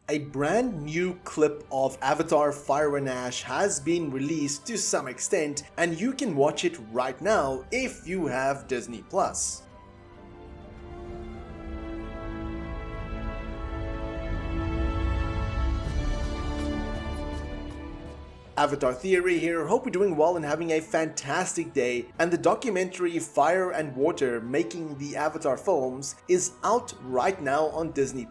A brand new clip of Avatar Fire and Ash has been released to some extent, and you can watch it right now if you have Disney+. Avatar Theory here, hope you're doing well and having a fantastic day, and the documentary Fire and Water Making the Avatar Films is out right now on Disney+,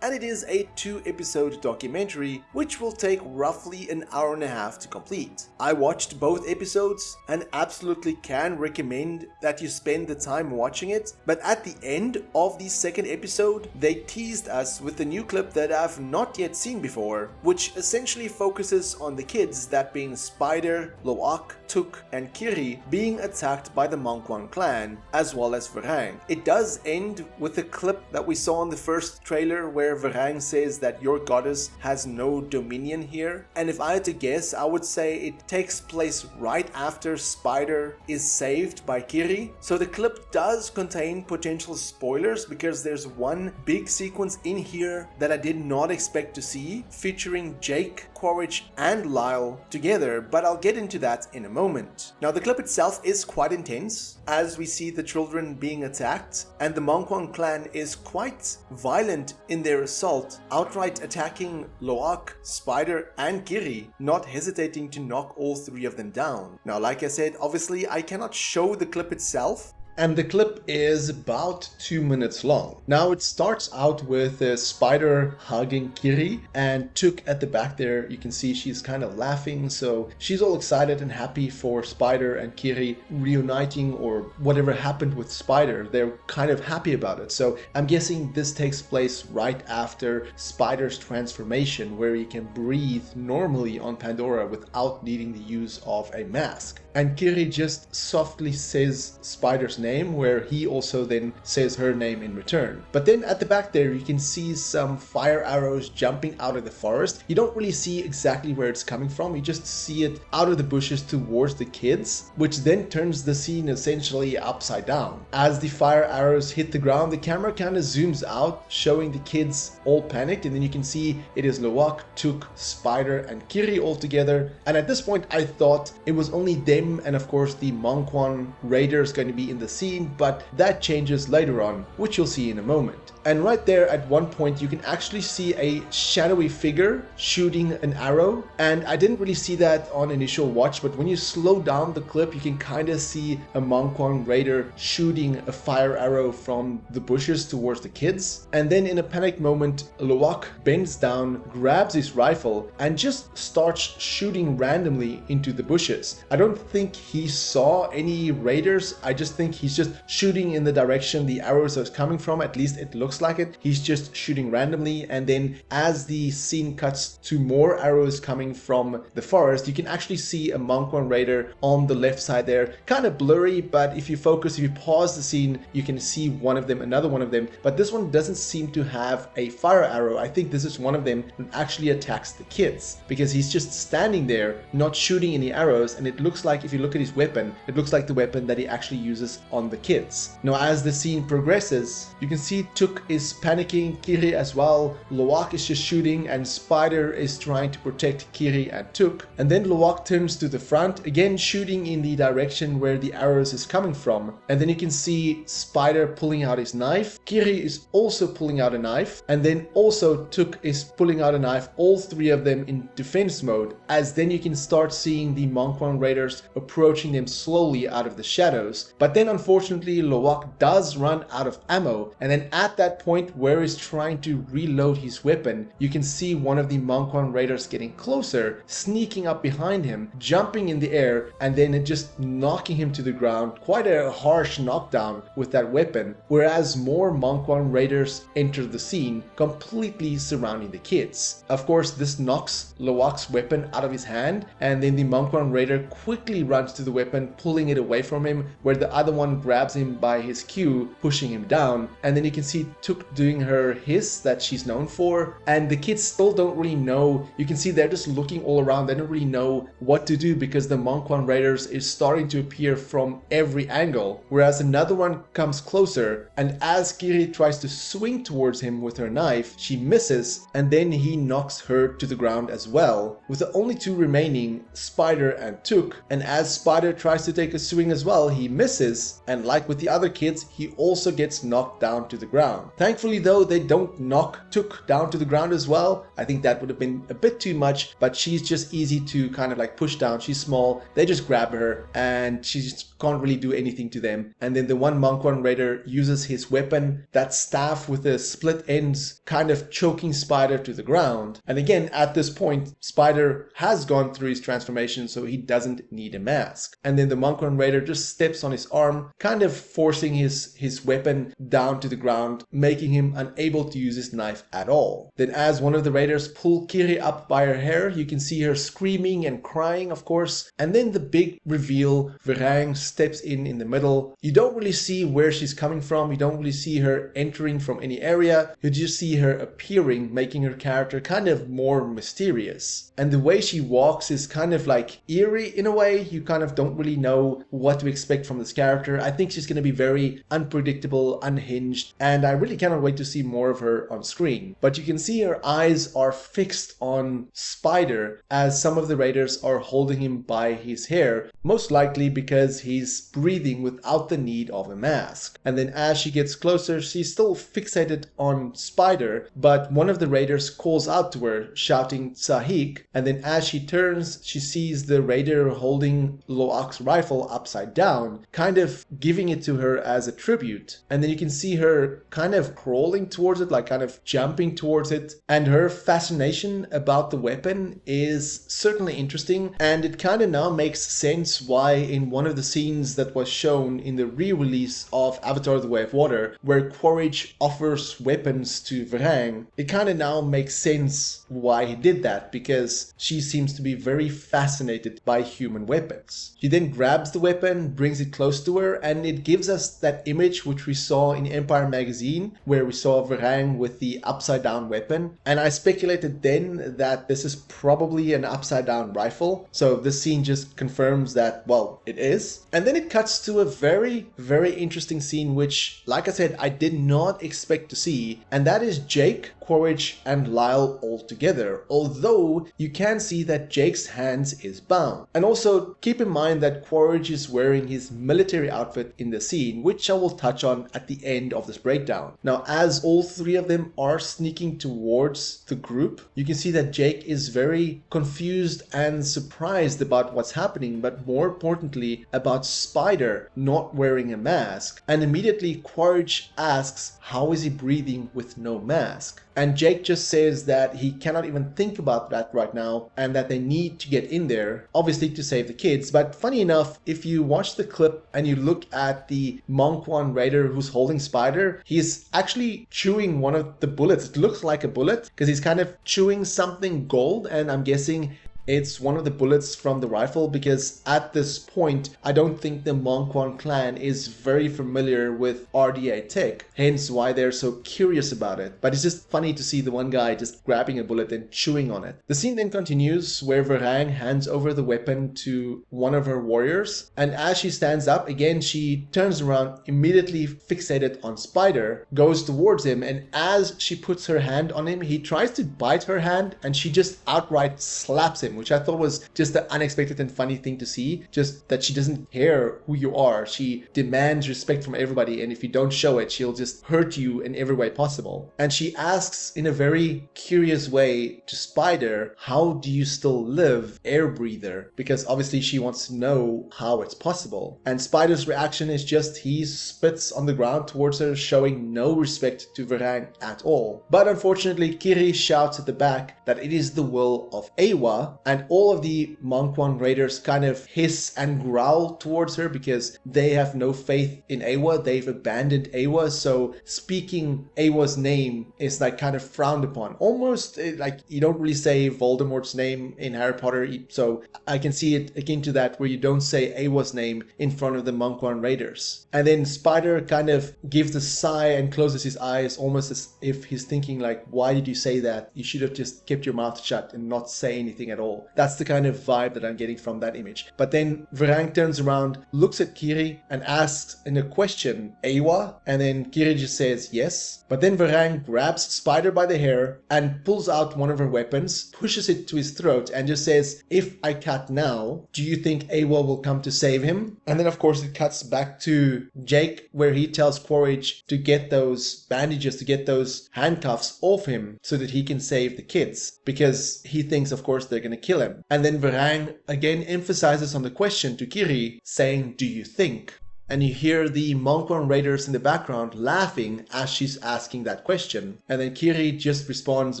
and it is a 2-episode documentary which will take roughly an hour and a half to complete. I watched both episodes and absolutely can recommend that you spend the time watching it, but at the end of the second episode they teased us with a new clip that I've not yet seen before, which essentially focuses on the kids, that being Spider, Lo'ak, Tuk, and Kiri, being attacked by the Mangwan clan, as well as VARANG. It does end with a clip that we saw in the first trailer where VARANG says that your goddess has no dominion here, and if I had to guess, I would say it takes place right after Spider is saved by Kiri. So the clip does contain potential spoilers because there's one big sequence in here that I did not expect to see, featuring Jake, Quaritch, and Lyle together, but I'll get into that in a moment. Now the clip itself is quite intense as we see the children being attacked, and the Mangwan clan is quite violent in their assault, outright attacking Lo'ak, Spider, and Kiri, not hesitating to knock all three of them down. Now like I said, obviously I cannot show the clip itself, and the clip is about 2 minutes long. Now it starts out with Spider hugging Kiri, and Tuk at the back there, you can see she's kind of laughing, so she's all excited and happy for Spider and Kiri reuniting, or whatever happened with Spider, they're kind of happy about it. So I'm guessing this takes place right after Spider's transformation, where he can breathe normally on Pandora without needing the use of a mask. And Kiri just softly says Spider's name, where he also then says her name in return. But then at the back there you can see some fire arrows jumping out of the forest. You don't really see exactly where it's coming from, you just see it out of the bushes towards the kids, which then turns the scene essentially upside down. As the fire arrows hit the ground, the camera kind of zooms out, showing the kids all panicked, and then you can see it is Lo'ak, Tuk, Spider, and Kiri all together. And at this point I thought it was only them and of course the Mangwan raiders going to be in the scene, but that changes later on, which you'll see in a moment. And right there at one point you can actually see a shadowy figure shooting an arrow, and I didn't really see that on initial watch, but when you slow down the clip you can kind of see a Mangwan raider shooting a fire arrow from the bushes towards the kids. And then in a panic moment Lo'ak bends down, grabs his rifle, and just starts shooting randomly into the bushes. I don't think he saw any raiders, I just think he's just shooting in the direction the arrows are coming from, at least it looks like it. He's just shooting randomly, and then as the scene cuts to more arrows coming from the forest, you can actually see a Mangwan raider on the left side there, kind of blurry, but if you pause the scene you can see one of them, another one of them, but this one doesn't seem to have a fire arrow. I think this is one of them that actually attacks the kids, because he's just standing there not shooting any arrows, and it looks like, if you look at his weapon, it looks like the weapon that he actually uses on the kids. Now as the scene progresses you can see Tuk is panicking, Kiri as well, Lo'ak is just shooting, and Spider is trying to protect Kiri and Tuk. And then Lo'ak turns to the front, again shooting in the direction where the arrows is coming from, and then you can see Spider pulling out his knife, Kiri is also pulling out a knife, and then also Tuk is pulling out a knife, all three of them in defense mode, as then you can start seeing the Mangwan raiders approaching them slowly out of the shadows. But then unfortunately Lo'ak does run out of ammo, and then at that point where he's trying to reload his weapon, you can see one of the Mangwan raiders getting closer, sneaking up behind him, jumping in the air, and then just knocking him to the ground. Quite a harsh knockdown with that weapon, whereas more Mangwan raiders enter the scene, completely surrounding the kids. Of course this knocks Lo'ak's weapon out of his hand, and then the Mangwan raider quickly runs to the weapon, pulling it away from him, where the other one grabs him by his queue, pushing him down, and then you can see Took doing her hiss that she's known for, and the kids still don't really know. You can see they're just looking all around. They don't really know what to do because the Monk One Raiders is starting to appear from every angle, whereas another one comes closer, and as Kiri tries to swing towards him with her knife, she misses, and then he knocks her to the ground as well, with the only two remaining, Spider and Took. And as Spider tries to take a swing as well, he misses, and like with the other kids, he also gets knocked down to the ground. Thankfully though, they don't knock Took down to the ground as well. I think that would have been a bit too much, but she's just easy to kind of like push down. She's small, they just grab her, and she just can't really do anything to them. And then the one Monk One Raider uses his weapon, that staff with the split ends, kind of choking Spider to the ground. And again, at this point, Spider has gone through his transformation, so he doesn't need a mask. And then the Monk One Raider just steps on his arm, kind of forcing his weapon down to the ground, making him unable to use his knife at all. Then as one of the raiders pull Kiri up by her hair, you can see her screaming and crying, of course. And then the big reveal, VARANG steps in the middle. You don't really see where she's coming from. You don't really see her entering from any area. You just see her appearing, making her character kind of more mysterious. And the way she walks is kind of like eerie in a way. You kind of don't really know what to expect from this character. I think she's going to be very unpredictable, unhinged, and I really cannot wait to see more of her on screen. But you can see her eyes are fixed on Spider as some of the raiders are holding him by his hair, most likely because he's breathing without the need of a mask. And then as she gets closer, she's still fixated on Spider, but one of the raiders calls out to her, shouting Sahik, and then as she turns, she sees the raider holding Loak's rifle upside down, kind of giving it to her as a tribute. And then you can see her kind of crawling towards it, like kind of jumping towards it, and her fascination about the weapon is certainly interesting, and it kind of now makes sense why in one of the scenes that was shown in the re-release of Avatar: The Way of Water, where Quaritch offers weapons to VARANG, it kind of now makes sense why he did that, because she seems to be very fascinated by human weapons. She then grabs the weapon, brings it close to her, and it gives us that image which we saw in Empire magazine, where we saw VARANG with the upside down weapon, and I speculated then that this is probably an upside down rifle, so this scene just confirms that, well, it is. And then it cuts to a very, very interesting scene which, like I said, I did not expect to see, and that is Jake, Quaritch and Lyle all together, although you can see that Jake's hands is bound. And also keep in mind that Quaritch is wearing his military outfit in the scene, which I will touch on at the end of this breakdown. Now, as all three of them are sneaking towards the group, you can see that Jake is very confused and surprised about what's happening, but more importantly about Spider not wearing a mask. And immediately Quaritch asks, how is he breathing with no mask? And Jake just says that he cannot even think about that right now and that they need to get in there, obviously to save the kids. But funny enough, if you watch the clip and you look at the Monk One Raider who's holding Spider, he's actually chewing one of the bullets. It looks like a bullet because he's kind of chewing something gold, and I'm guessing it's one of the bullets from the rifle, because at this point I don't think the Monk One clan is very familiar with RDA tech, hence why they're so curious about it. But it's just funny to see the one guy just grabbing a bullet and chewing on it. The scene then continues where VARANG hands over the weapon to one of her warriors, and as she stands up again, she turns around, immediately fixated on Spider, goes towards him, and as she puts her hand on him, he tries to bite her hand and she just outright slaps him, which I thought was just an unexpected and funny thing to see. Just that she doesn't care who you are. She demands respect from everybody, and if you don't show it, she'll just hurt you in every way possible. And she asks in a very curious way to Spider, how do you still live, air breather? Because obviously she wants to know how it's possible. And Spider's reaction is just he spits on the ground towards her, showing no respect to VARANG at all. But unfortunately, Kiri shouts at the back that it is the will of Awa, and all of the Mangwan raiders kind of hiss and growl towards her because they have no faith in Eywa. They've abandoned Eywa, so speaking Eywa's name is like kind of frowned upon. Almost like you don't really say Voldemort's name in Harry Potter, so I can see it akin to that where you don't say Eywa's name in front of the Mangwan raiders. And then Spider kind of gives a sigh and closes his eyes, almost as if he's thinking like, why did you say that? You should have just kept your mouth shut and not say anything at all. That's the kind of vibe that I'm getting from that image. But then Varang turns around, looks at Kiri and asks in a question, Eywa? And then Kiri just says yes. But then Varang grabs Spider by the hair and pulls out one of her weapons, pushes it to his throat and just says, if I cut now, do you think Eywa will come to save him? And then of course it cuts back to Jake where he tells Quaritch to get those bandages, to get those handcuffs off him so that he can save the kids, because he thinks of course they're going to kill him. And then Varang again emphasizes on the question to Kiri, saying, do you think? And you hear the Mangwan raiders in the background laughing as she's asking that question. And then Kiri just responds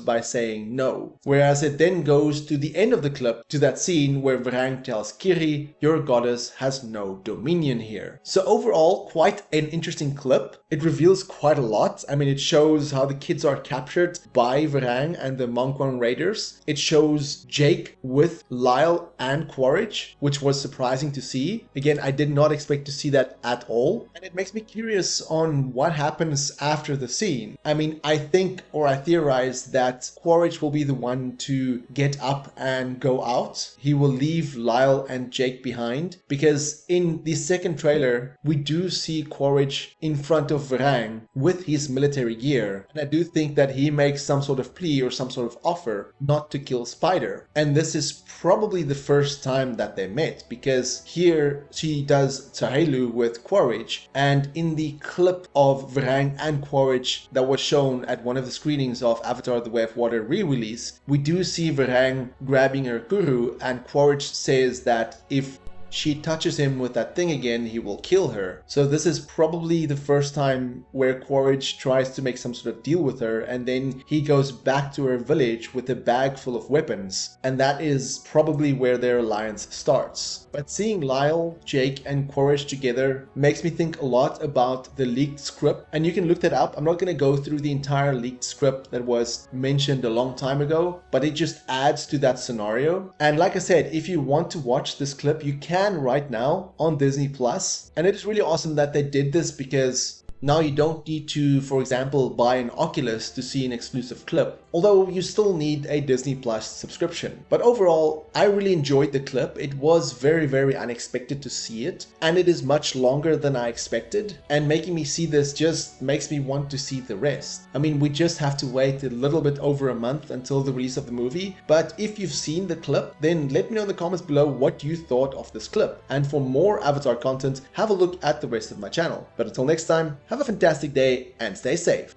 by saying no. Whereas it then goes to the end of the clip, to that scene where Varang tells Kiri, your goddess has no dominion here. So overall, quite an interesting clip. It reveals quite a lot. I mean, it shows how the kids are captured by Varang and the Mangwan raiders. It shows Jake with Lyle and Quaritch, which was surprising to see. Again, I did not expect to see that at all, and it makes me curious on what happens after the scene. I mean, I think, or I theorize, that Quaritch will be the one to get up and go out. He will leave Lyle and Jake behind, because in the second trailer we do see Quaritch in front of Varang with his military gear, and I do think that he makes some sort of plea or some sort of offer not to kill Spider. And this is probably the first time that they met, because here she does Tsahelu with Quaritch, and in the clip of Varang and Quaritch that was shown at one of the screenings of Avatar The Way of Water re-release, we do see Varang grabbing her guru, and Quaritch says that if she touches him with that thing again, he will kill her. So this is probably the first time where Quaritch tries to make some sort of deal with her, and then he goes back to her village with a bag full of weapons. And that is probably where their alliance starts. But seeing Lyle, Jake and Quaritch together makes me think a lot about the leaked script. And you can look that up. I'm not going to go through the entire leaked script that was mentioned a long time ago, but it just adds to that scenario. And like I said, if you want to watch this clip, you can right now on Disney Plus, and it is really awesome that they did this, because now you don't need to, for example, buy an Oculus to see an exclusive clip, although you still need a Disney Plus subscription. But overall, I really enjoyed the clip. It was very, very unexpected to see it, and it is much longer than I expected, and making me see this just makes me want to see the rest. I mean, we just have to wait a little bit over a month until the release of the movie, but if you've seen the clip, then let me know in the comments below what you thought of this clip. And for more Avatar content, have a look at the rest of my channel. But until next time, have a fantastic day and stay safe.